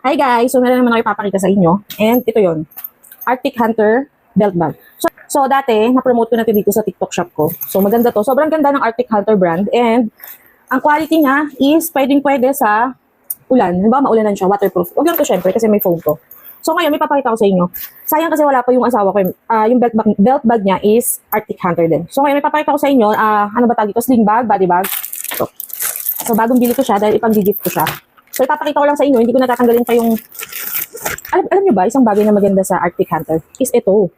Hi guys! So meron naman ako ipapakita sa inyo. And ito yon, Arctic Hunter belt bag. So dati, na-promote ko na ito dito sa TikTok shop ko. So maganda to. Sobrang ganda ng Arctic Hunter brand. And ang quality niya is pwede sa ulan. Halimbawa maulanan siya, waterproof. Huwag lang to syempre kasi may foam to. So ngayon, may papakita ko sa inyo. Sayang kasi wala pa yung asawa ko. Yung belt bag niya is Arctic Hunter din. So ngayon, may papakita ko sa inyo. Ano ba tawag ito? Sling bag, body bag. So bagong bili ko siya dahil ipang-gift ko siya. So ipapakita ko lang sa inyo, hindi ko natatanggalin pa yung... Alam nyo ba, isang bagay na maganda sa Arctic Hunter is ito.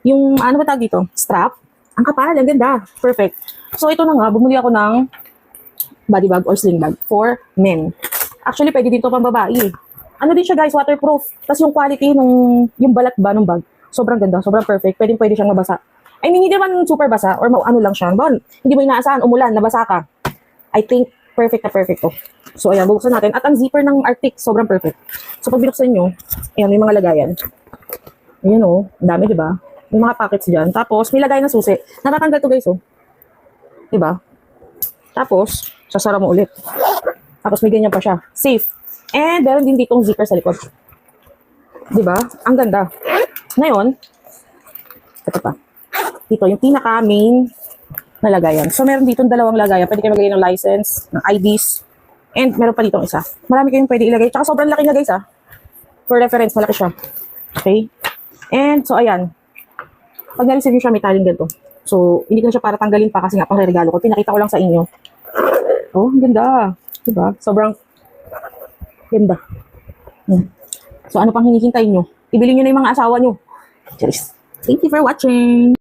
Yung, ano ba tawag dito? Strap. Ang kapal, ang ganda. Perfect. So ito na nga, bumili ako ng body bag or sling bag for men. Actually, pwede dito pang babae. Ano din siya guys, waterproof. Tapos yung quality nung, yung balat ba ng bag, sobrang ganda, sobrang perfect. Pwede siyang mabasa. I mean, hindi naman super basa or ano lang siya. Hindi mo inaasahan, umulan, nabasa ka. I think, perfect na perfect to. So, ayan, bubuksan natin. At ang zipper ng Arctic, sobrang perfect. So, pag binuksan nyo, ayan, may mga lagayan. Ayan o, ang dami, diba? May mga pockets dyan. Tapos, may lagay na susi. Natatanggal to guys, oh. Diba? Tapos, sasara mo ulit. Tapos, may ganyan pa siya. Safe. And, meron din ditong zipper sa likod. Diba? Ang ganda. Ngayon, ito pa. Dito, yung pinaka-main na lagayan. So, meron dito dalawang lagayan. Pwede kayo maglagay ng license, ng IDs, and meron pa dito isa. Marami kayong pwede ilagay. Tsaka sobrang laki na guys, ha. For reference, malaki siya. Okay? And, so, ayan. Pag na-receive nyo siya, may taling ganito. So, hindi ko na siya para tanggalin pa kasi nga pang regalo ko. Pinakita ko lang sa inyo. Oh, ang ganda. Diba? Sobrang ganda. So, ano pang hinihintay nyo? Ibili nyo na yung mga asawa nyo. Cheers. Thank you for watching.